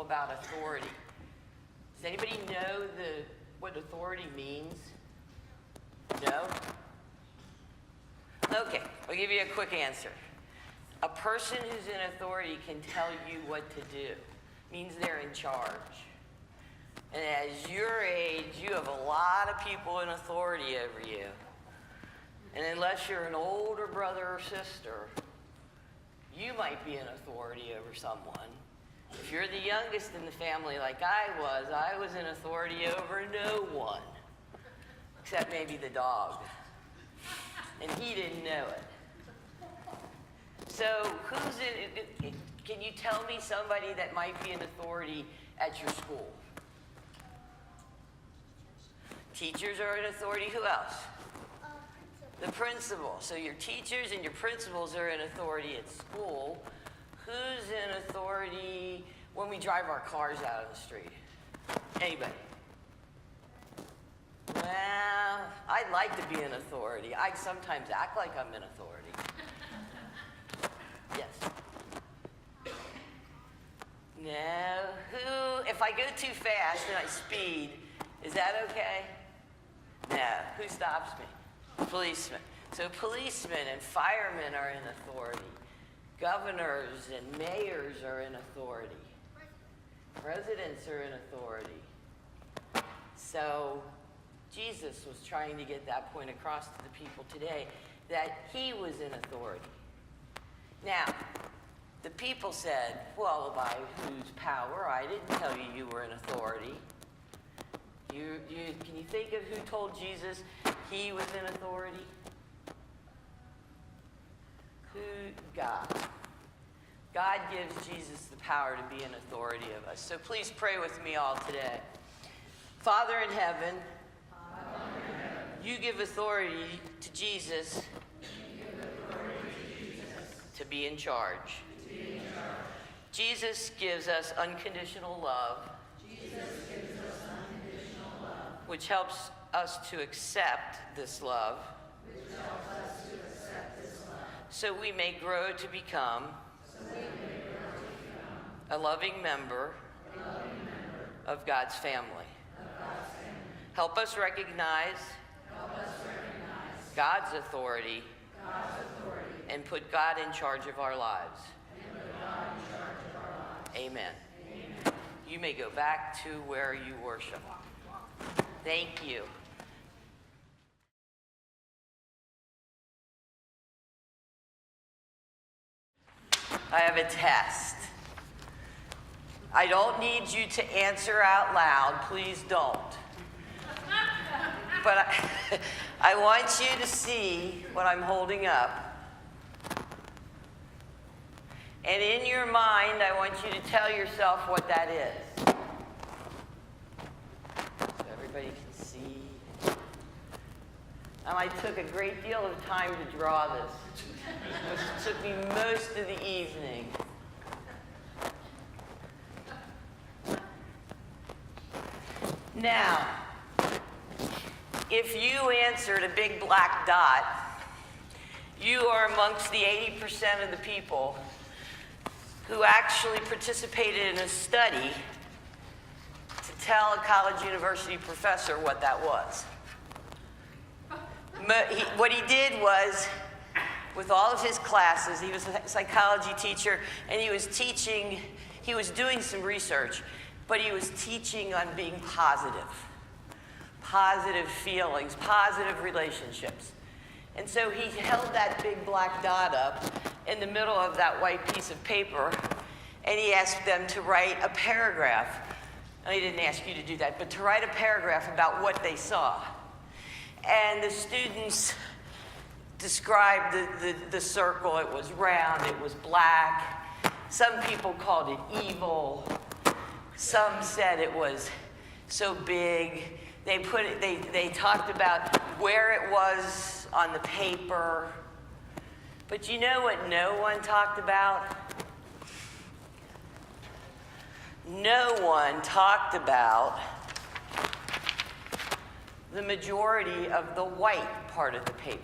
people about authority. Does anybody know what authority means? No? Okay, I'll give you a quick answer. A person who's in authority can tell you what to do. It means they're in charge. And as your age, you have a lot of people in authority over you. And unless you're an older brother or sister, you might be in authority over someone. If you're the youngest in the family like I was in authority over no one, except maybe the dog. And he didn't know it. So who's in, can you tell me somebody that might be in authority at your school? Teachers are in authority. Who else? The principal. So your teachers and your principals are in authority at school. Who's in authority when we drive our cars out on the street? Anybody? Well, I'd like to be in authority. I sometimes act like I'm in authority. Yes. No. Who, if I go too fast and I speed, is that okay? No. Who stops me? Policemen. So policemen and firemen are in authority. Governors and mayors are in authority. Presidents are in authority. So Jesus was trying to get that point across to the people today, that he was in authority. Now, the people said, well, by whose power? I didn't tell you you were in authority. Can you think of who told Jesus he was in authority? God. God gives Jesus the power to be in authority of us. So please pray with me all today. Father in heaven, you give authority to Jesus to be in charge. Jesus gives us unconditional love, which helps us to accept this love, so we may grow to become a loving member of God's family. Help us recognize God's authority and put God in charge of our lives. Amen. You may go back to where you worship. Thank you. I have a test. I don't need you to answer out loud. Please don't. But I want you to see what I'm holding up. And in your mind, I want you to tell yourself what that is. So everybody can see. I took a great deal of time to draw this. It took me most of the evening. Now, if you answered a big black dot, you are amongst the 80% of the people who actually participated in a study to tell a college university professor what that was. What he did was, with all of his classes, he was a psychology teacher, and he was doing some research, but he was teaching on being positive feelings, positive relationships. And so he held that big black dot up in the middle of that white piece of paper, and he asked them to write a paragraph. And he didn't ask you to do that, but to write a paragraph about what they saw. And the students described the circle. It was round, it was black. Some people called it evil. Some said it was so big. They talked about where it was on the paper. But you know what no one talked about? No one talked about the majority of the white part of the paper.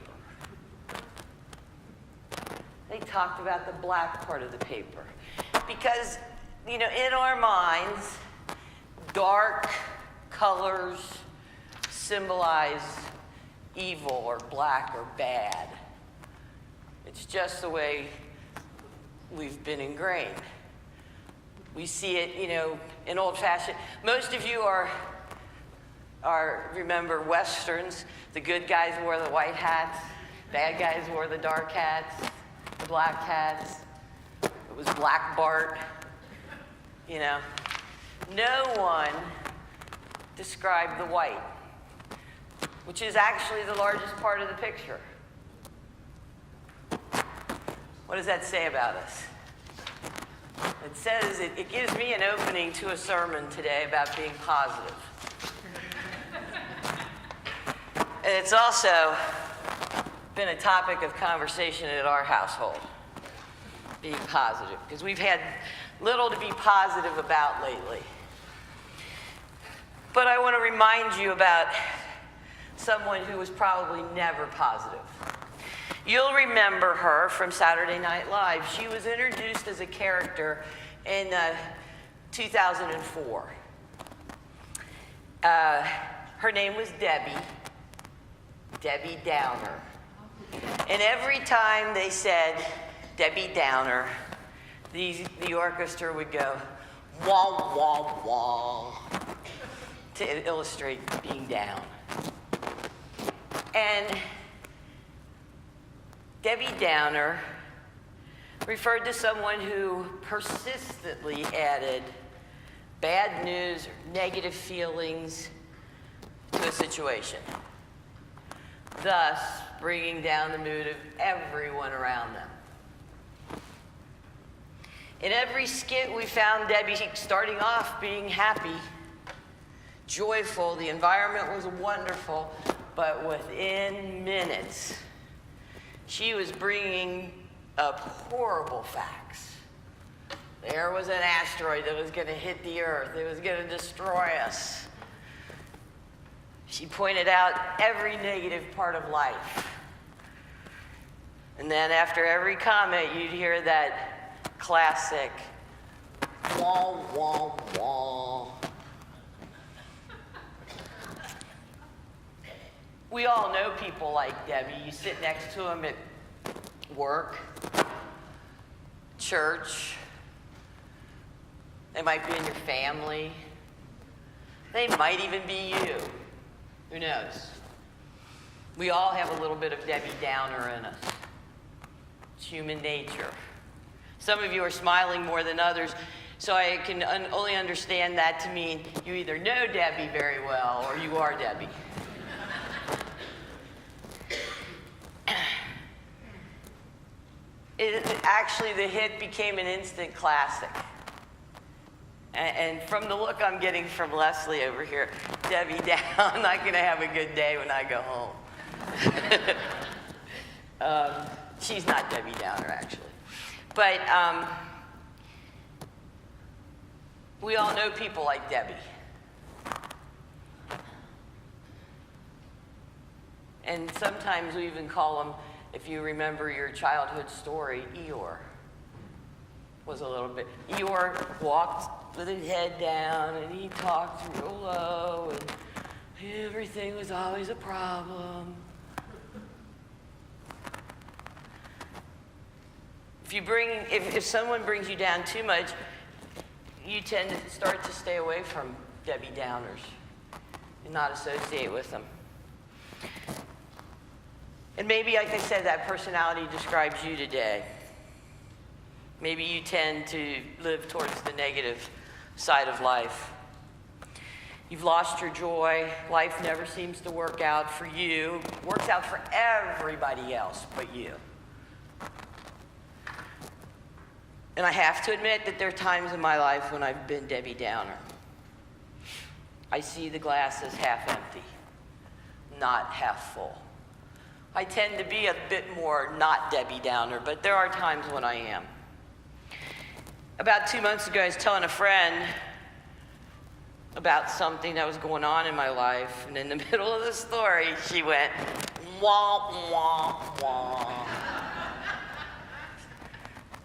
They talked about the black part of the paper. Because you know, in our minds, dark colors symbolize evil or black or bad. It's just the way we've been ingrained. We see it, you know, in old-fashioned. Most of you are remember Westerns. The good guys wore the white hats. Bad guys wore the dark hats, the black hats. It was Black Bart, you know. No one described the white, which is actually the largest part of the picture. What does that say about us? It says, it gives me an opening to a sermon today about being positive. And it's also been a topic of conversation at our household, being positive, because we've had little to be positive about lately. But I want to remind you about someone who was probably never positive. You'll remember her from Saturday Night Live. She was introduced as a character in 2004. Her name was Debbie Downer. And every time they said Debbie Downer, the orchestra would go wah, wah, wah to illustrate being down. And Debbie Downer referred to someone who persistently added bad news or negative feelings to a situation, thus bringing down the mood of everyone around them. In every skit, we found Debbie starting off being happy, joyful, the environment was wonderful, but within minutes, she was bringing up horrible facts. There was an asteroid that was going to hit the Earth. It was going to destroy us. She pointed out every negative part of life. And then after every comment, you'd hear that classic, wah, wah, wah. We all know people like Debbie. You sit next to them at work, church. They might be in your family. They might even be you. Who knows? We all have a little bit of Debbie Downer in us. It's human nature. Some of you are smiling more than others, so I can only understand that to mean you either know Debbie very well or you are Debbie. Actually, the hit became an instant classic. And from the look I'm getting from Leslie over here, Debbie Down, I'm not going to have a good day when I go home. She's not Debbie Downer, actually. But we all know people like Debbie. And sometimes we even call them, if you remember your childhood story, Eeyore was a little bit. Eeyore walked with his head down and he talked real low and everything was always a problem. If someone brings you down too much, you tend to start to stay away from Debbie Downers and not associate with them. And maybe, like I said, that personality describes you today. Maybe you tend to live towards the negative side of life. You've lost your joy. Life never seems to work out for you. It works out for everybody else but you. And I have to admit that there are times in my life when I've been Debbie Downer. I see the glass as half empty, not half full. I tend to be a bit more not Debbie Downer, but there are times when I am. About 2 months ago, I was telling a friend about something that was going on in my life, and in the middle of the story, she went, wah, wah, wah.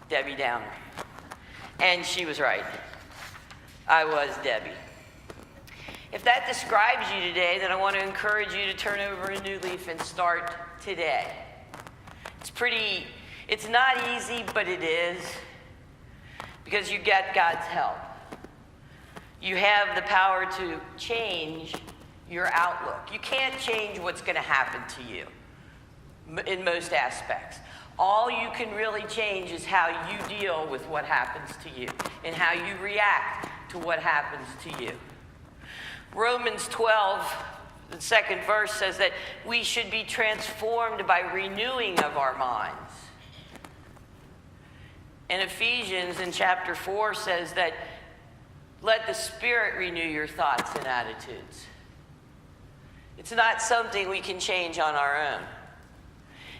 Debbie Downer. And she was right. I was Debbie. If that describes you today, then I want to encourage you to turn over a new leaf and start today. It's not easy, but it is, because you get God's help. You have the power to change your outlook. You can't change what's going to happen to you in most aspects. All you can really change is how you deal with what happens to you and how you react to what happens to you. Romans 12, the second verse says that we should be transformed by renewing of our minds. And Ephesians in chapter 4 says that let the Spirit renew your thoughts and attitudes. It's not something we can change on our own.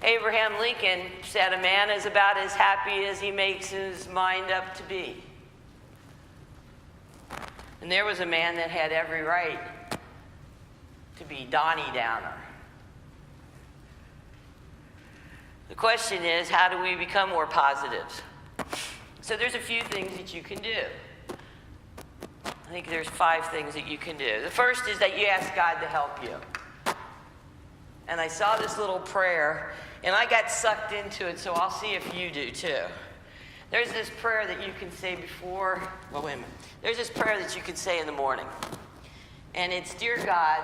Abraham Lincoln said, a man is about as happy as he makes his mind up to be. And there was a man that had every right to be Donnie Downer. The question is, how do we become more positives? So there's a few things that you can do. I think there's 5 things that you can do. The first is that you ask God to help you. And I saw this little prayer, and I got sucked into it, so I'll see if you do too. There's this prayer that you can say before, well, wait a minute. There's this prayer that you can say in the morning. And it's, Dear God,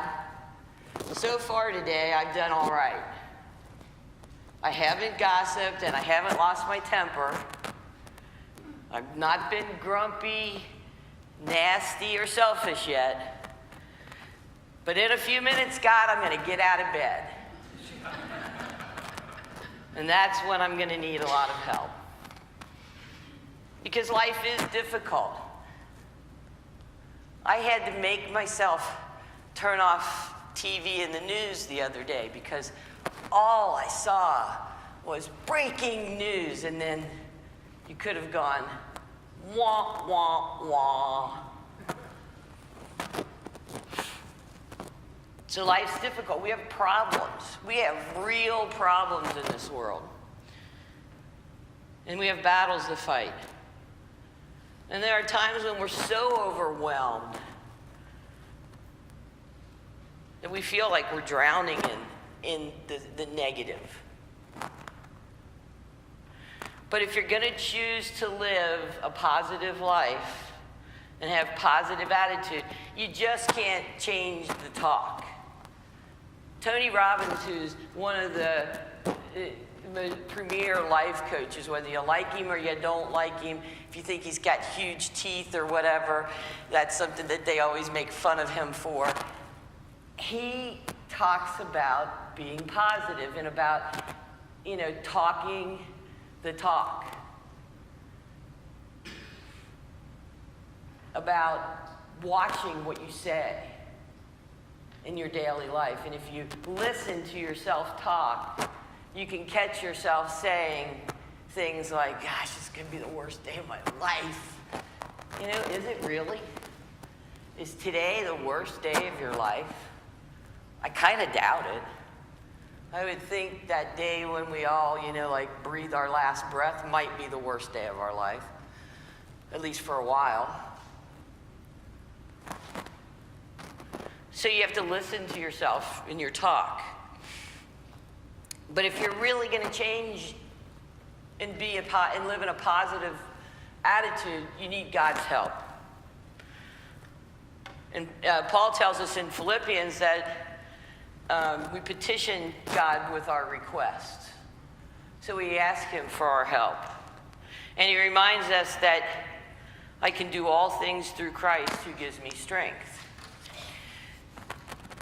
so far today I've done all right. I haven't gossiped and I haven't lost my temper. I've not been grumpy, nasty, or selfish yet. But in a few minutes, God, I'm going to get out of bed. And that's when I'm going to need a lot of help. Because life is difficult. I had to make myself turn off TV and the news the other day because all I saw was breaking news, and then you could have gone, wah, wah, wah. So life's difficult. We have problems. We have real problems in this world. And we have battles to fight. And there are times when we're so overwhelmed that we feel like we're drowning in the negative. But if you're going to choose to live a positive life and have positive attitude, you just can't change the talk. Tony Robbins, who's one of the premier life coaches, whether you like him or you don't like him, if you think he's got huge teeth or whatever, that's something that they always make fun of him for. He talks about being positive and about, talking the talk. About watching what you say in your daily life. And if you listen to yourself talk, you can catch yourself saying things like, gosh, it's going to be the worst day of my life. Is it really? Is today the worst day of your life? I kind of doubt it. I would think that day when we all, breathe our last breath might be the worst day of our life, at least for a while. So you have to listen to yourself in your talk. But if you're really going to change and live in a positive attitude, you need God's help. And Paul tells us in Philippians that we petition God with our requests. So we ask him for our help. And he reminds us that I can do all things through Christ who gives me strength.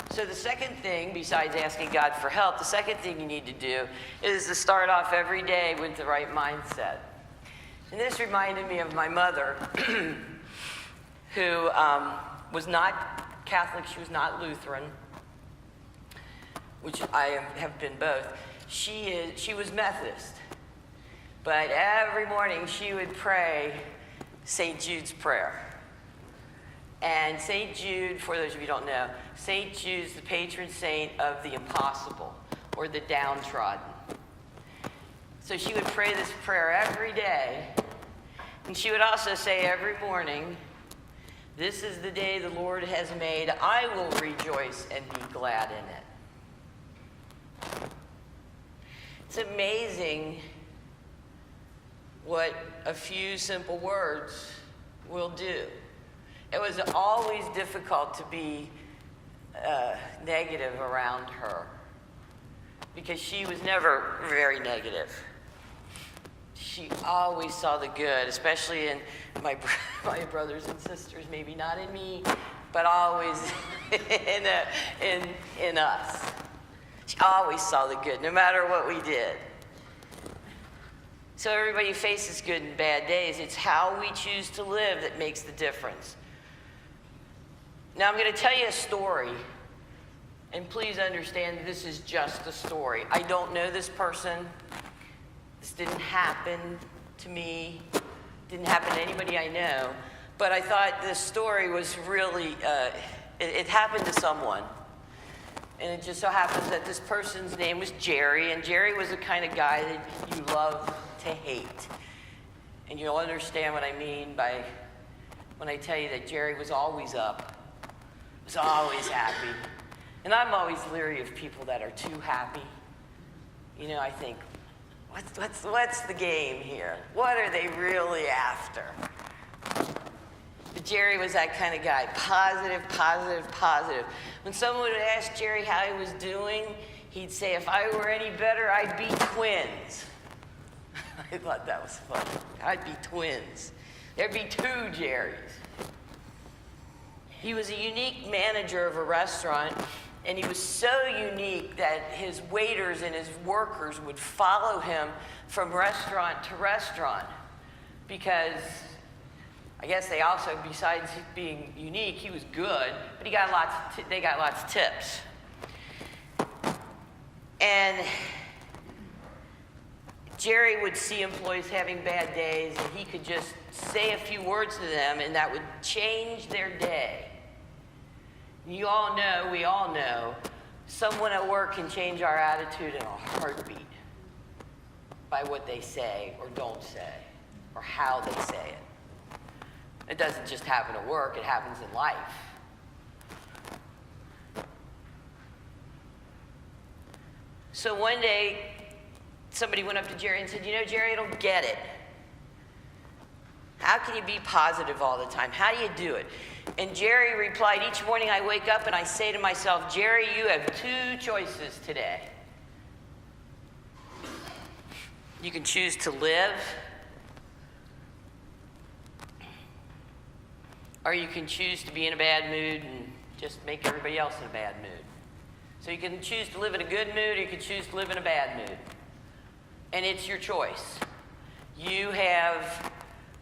So the second thing, besides asking God for help, the second thing you need to do is to start off every day with the right mindset. And this reminded me of my mother, who was not Catholic, she was not Lutheran, which I have been both. She was Methodist. But every morning she would pray St. Jude's prayer. And St. Jude, for those of you who don't know, St. Jude's the patron saint of the impossible or the downtrodden. So she would pray this prayer every day. And she would also say every morning This is the day the Lord has made. I will rejoice and be glad in it. It's amazing what a few simple words will do. It was always difficult to be negative around her because she was never very negative. She always saw the good, especially in my brothers and sisters, maybe not in me, but always in us. She always saw the good, no matter what we did. So everybody faces good and bad days. It's how we choose to live that makes the difference. Now I'm going to tell you a story, and please understand this is just a story. I don't know this person. This didn't happen to me. Didn't happen to anybody I know. But I thought this story was really, it happened to someone. And it just so happens that this person's name was Jerry, and Jerry was the kind of guy that you love to hate. And you'll understand what I mean by when I tell you that Jerry was always up, was always happy. And I'm always leery of people that are too happy. You know, I think, what's the game here? What are they really after? But Jerry was that kind of guy, positive, positive, positive. When someone would ask Jerry how he was doing, he'd say, if I were any better, I'd be twins. I thought that was funny. I'd be twins. There'd be two Jerrys. He was a unique manager of a restaurant, and he was so unique that his waiters and his workers would follow him from restaurant to restaurant because I guess they also, besides being unique, he was good, but they got lots of tips. And Jerry would see employees having bad days, and he could just say a few words to them, and that would change their day. You all know, we all know, someone at work can change our attitude in a heartbeat by what they say or don't say, or how they say it. It doesn't just happen at work, it happens in life. So one day, somebody went up to Jerry and said, you know, Jerry, I don't get it. How can you be positive all the time? How do you do it? And Jerry replied, each morning I wake up and I say to myself, Jerry, you have two choices today. You can choose to live, or you can choose to be in a bad mood and just make everybody else in a bad mood. So you can choose to live in a good mood, or you can choose to live in a bad mood. And it's your choice. You have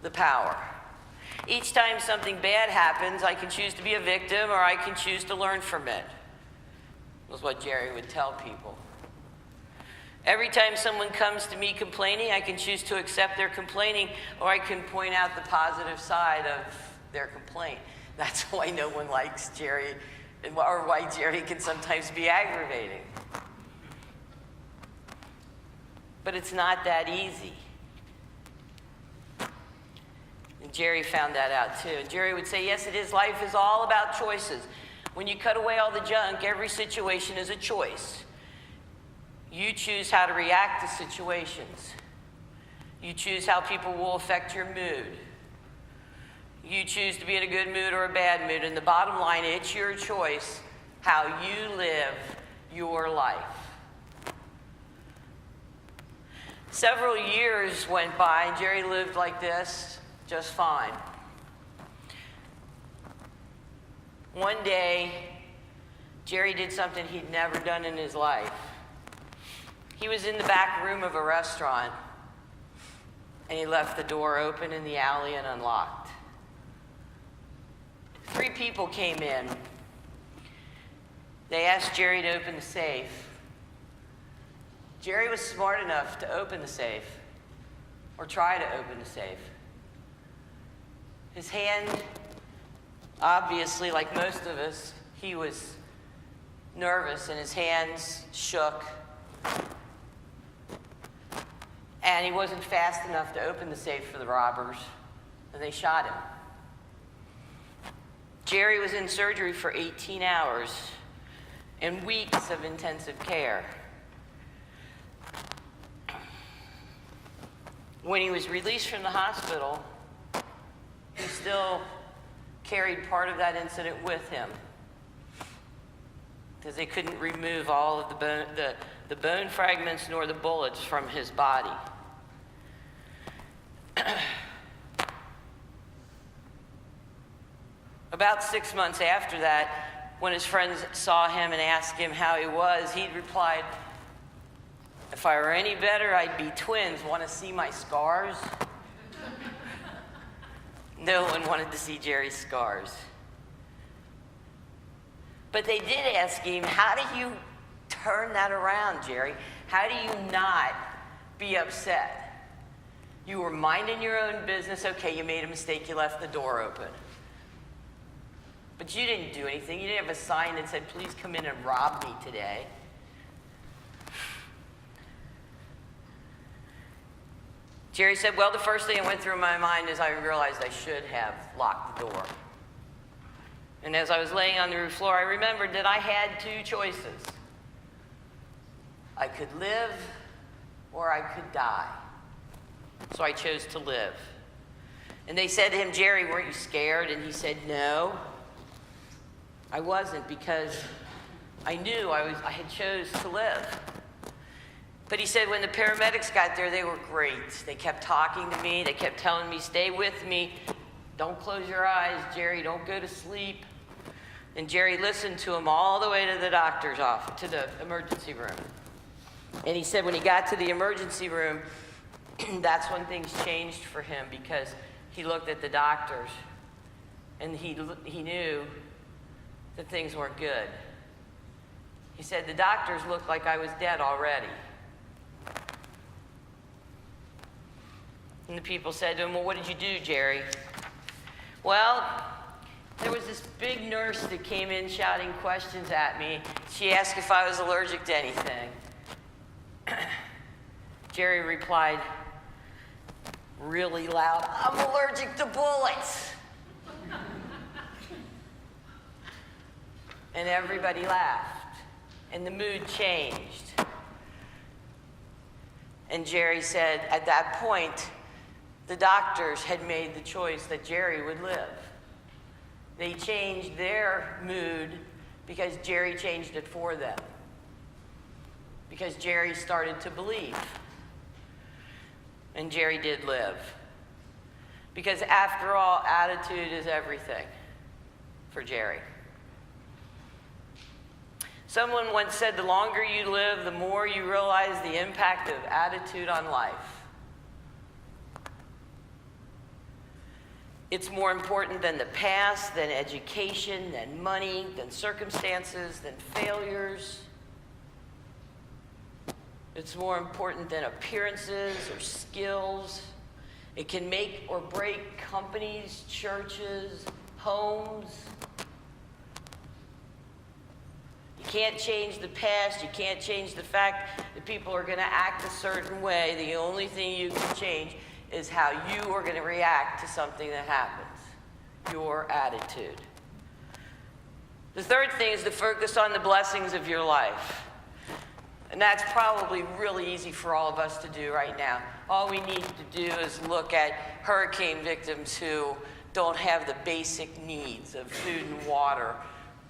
the power. Each time something bad happens, I can choose to be a victim, or I can choose to learn from it. Was what Jerry would tell people. Every time someone comes to me complaining, I can choose to accept their complaining, or I can point out the positive side of their complaint. That's why no one likes Jerry, or why Jerry can sometimes be aggravating. But it's not that easy. And Jerry found that out too. And Jerry would say, yes, it is. Life is all about choices. When you cut away all the junk, every situation is a choice. You choose how to react to situations. You choose how people will affect your mood. You choose to be in a good mood or a bad mood. And the bottom line, it's your choice how you live your life. Several years went by, and Jerry lived like this just fine. One day, Jerry did something he'd never done in his life. He was in the back room of a restaurant, and he left the door open in the alley and unlocked. 3 people came in. They asked Jerry to open the safe. Jerry was smart enough to open the safe, or try to open the safe. His hand, obviously, like most of us, he was nervous, and his hands shook. And he wasn't fast enough to open the safe for the robbers, and they shot him. Jerry was in surgery for 18 hours and weeks of intensive care. When he was released from the hospital, he still carried part of that incident with him because they couldn't remove all of the bone fragments nor the bullets from his body. About 6 months after that, when his friends saw him and asked him how he was, he replied, "If I were any better, I'd be twins. Want to see my scars?" No one wanted to see Jerry's scars. But they did ask him, "How do you turn that around, Jerry? How do you not be upset? You were minding your own business. Okay, you made a mistake. You left the door open. But you didn't do anything. You didn't have a sign that said, 'Please come in and rob me today.'" Jerry said, "Well, the first thing that went through my mind is I realized I should have locked the door. And as I was laying on the roof floor, I remembered that I had two choices. I could live or I could die. So I chose to live." And they said to him, "Jerry, weren't you scared?" And he said, "No, I wasn't, because I knew I had chose to live." But he said when the paramedics got there, they were great. They kept talking to me. They kept telling me, "Stay with me. Don't close your eyes, Jerry. Don't go to sleep." And Jerry listened to him all the way to the doctor's office, to the emergency room. And he said when he got to the emergency room, that's when things changed for him, because he looked at the doctors and he knew that things weren't good. He said, "The doctors looked like I was dead already." And the people said to him, "Well, what did you do, Jerry?" "Well, there was this big nurse that came in shouting questions at me. She asked if I was allergic to anything." Jerry replied really loud, "I'm allergic to bullets." And everybody laughed, and the mood changed. And Jerry said, at that point, the doctors had made the choice that Jerry would live. They changed their mood because Jerry changed it for them. Because Jerry started to believe. And Jerry did live. Because after all, attitude is everything for Jerry. Someone once said, the longer you live, the more you realize the impact of attitude on life. It's more important than the past, than education, than money, than circumstances, than failures. It's more important than appearances or skills. It can make or break companies, churches, homes. You can't change the past. You can't change the fact that people are going to act a certain way. The only thing you can change is how you are going to react to something that happens. Your attitude. The third thing is to focus on the blessings of your life. And that's probably really easy for all of us to do right now. All we need to do is look at hurricane victims who don't have the basic needs of food and water,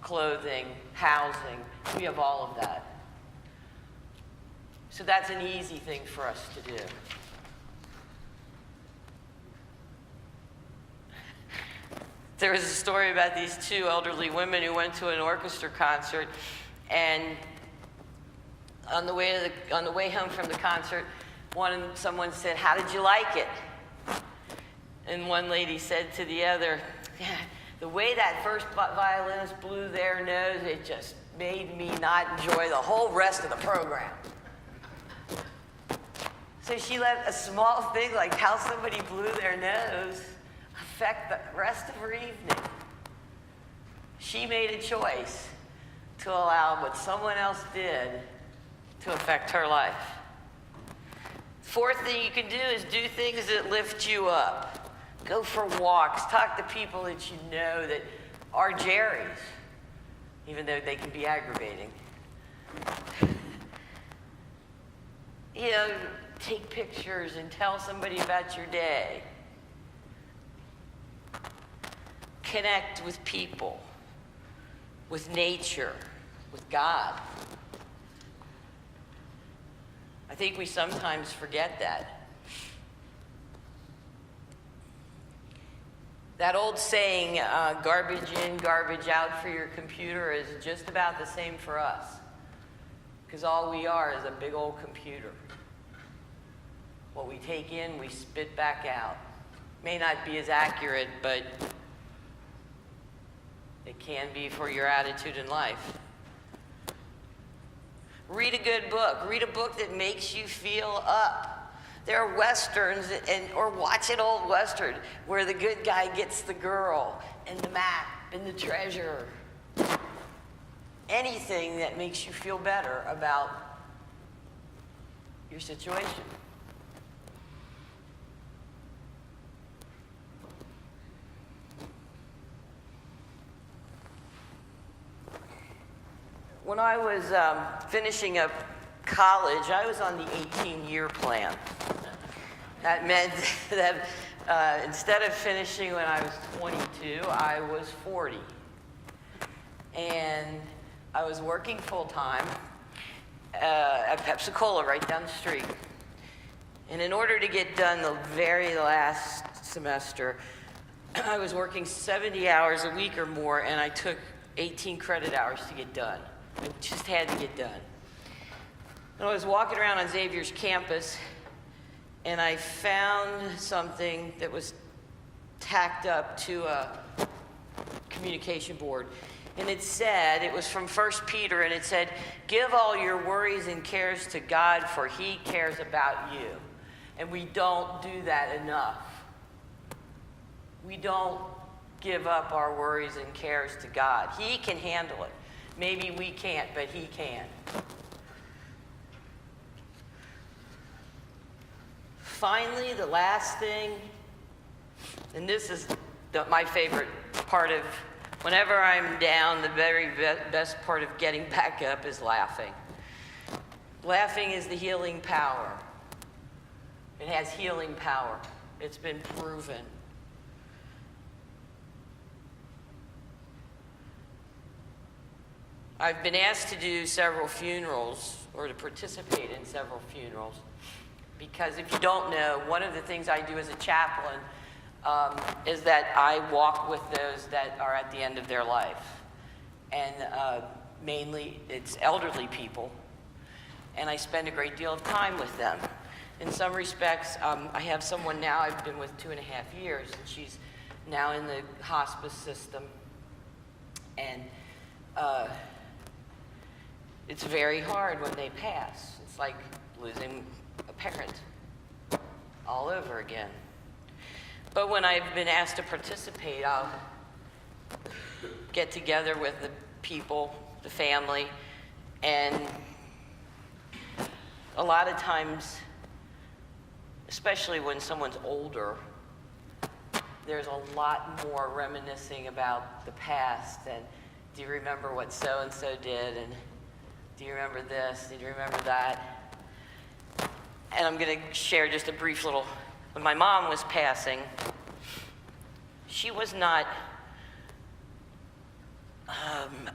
clothing, housing. We have all of that. So that's an easy thing for us to do. There was a story about these two elderly women who went to an orchestra concert, and on the way home from the concert, someone said, "How did you like it?" And one lady said to the other, "Yeah, the way that first violinist blew their nose, it just made me not enjoy the whole rest of the program." So she let a small thing like how somebody blew their nose affect the rest of her evening. She made a choice to allow what someone else did to affect her life. Fourth thing you can do is do things that lift you up. Go for walks. Talk to people that you know that are Jerry's, even though they can be aggravating. You know, take pictures and tell somebody about your day. Connect with people, with nature, with God. I think we sometimes forget that. That old saying, garbage in, garbage out for your computer is just about the same for us. Because all we are is a big old computer. What we take in, we spit back out. May not be as accurate, but it can be for your attitude in life. Read a good book. Read a book that makes you feel up. There are westerns, or watch an old western where the good guy gets the girl and the map and the treasure. Anything that makes you feel better about your situation. When I was finishing up college, I was on the 18-year plan. That meant that instead of finishing when I was 22, I was 40. And I was working full-time at Pepsi-Cola right down the street. And in order to get done the very last semester, I was working 70 hours a week or more, and I took 18 credit hours to get done. I just had to get done. And I was walking around on Xavier's campus, and I found something that was tacked up to a communication board. And it said, it was from 1 Peter, and it said, "Give all your worries and cares to God, for he cares about you." And we don't do that enough. We don't give up our worries and cares to God. He can handle it. Maybe we can't, but he can. Finally, the last thing, and this is my favorite part of, whenever I'm down, the very best part of getting back up is laughing. Laughing is the healing power. It has healing power. It's been proven. I've been asked to do several funerals, or to participate in several funerals, because if you don't know, one of the things I do as a chaplain is that I walk with those that are at the end of their life. And mainly it's elderly people, and I spend a great deal of time with them. In some respects, I have someone now I've been with 2.5 years, and she's now in the hospice system. And it's very hard when they pass. It's like losing a parent all over again. But when I've been asked to participate, I'll get together with the people, the family, and a lot of times, especially when someone's older, there's a lot more reminiscing about the past, and do you remember what so-and-so did, and do you remember this, did you remember that? And I'm going to share just a brief little, when my mom was passing, she was not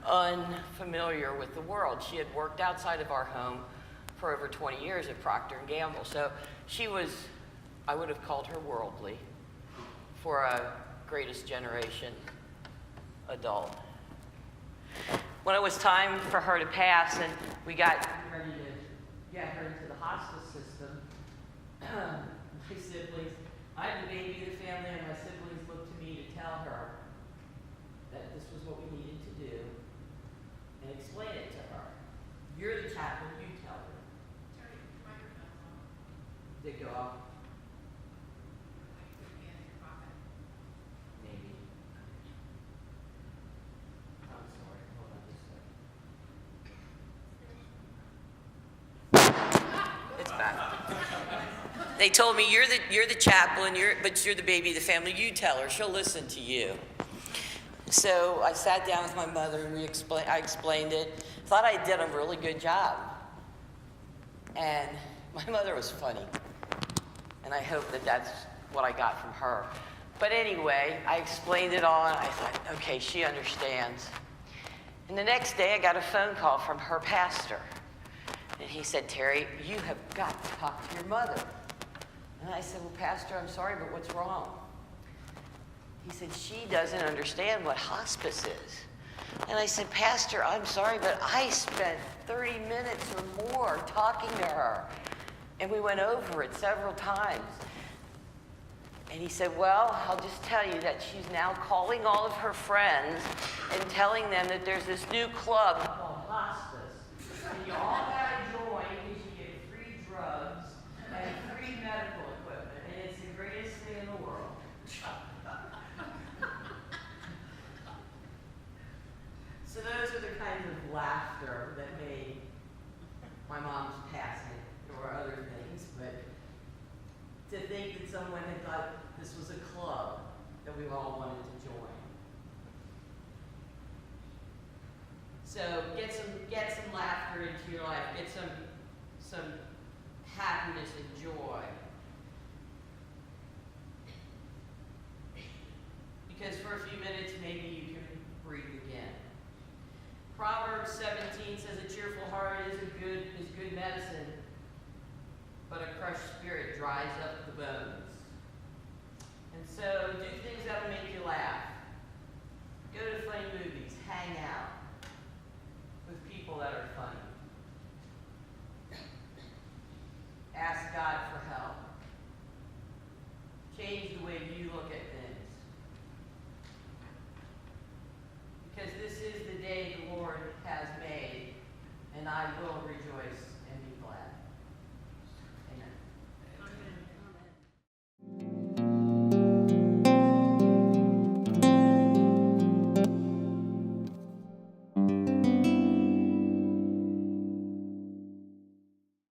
unfamiliar with the world. She had worked outside of our home for over 20 years at Procter & Gamble. So she was, I would have called her worldly for a greatest generation adult. When it was time for her to pass and we got ready to get her into the hospice system, my siblings, I'm the baby of the family, and my siblings looked to me to tell her that this was what we needed to do and explain it to her. You're the chaplain, you tell her. Terri, your microphone's on. Did it go off? Put your hand in your pocket. Maybe. I'm sorry. Hold on just a second. It's back. They told me you're the chaplain, but you're the baby of the family. You tell her; she'll listen to you. So I sat down with my mother and I explained it. Thought I did a really good job. And my mother was funny. And I hope that that's what I got from her. But anyway, I explained it all, and I thought, okay, she understands. And the next day, I got a phone call from her pastor. And he said, Terri, you have got to talk to your mother. And I said, well, Pastor, I'm sorry, but what's wrong? He said, she doesn't understand what hospice is. And I said, Pastor, I'm sorry, but I spent 30 minutes or more talking to her. And we went over it several times. And he said, well, I'll just tell you that she's now calling all of her friends and telling them that there's this new club called hospice. And you all got to join because you get free drugs and free medical equipment. And it's the greatest thing in the world. So those are the kinds of laughter that made my mom's passing. There were other things, but to think that someone had thought this was a club that we all wanted to join. So get some laughter into your life. Get some happiness and joy. Because for a few minutes, maybe you can breathe again. Proverbs 17 says a cheerful heart is good medicine, but a crushed spirit dries up the bones.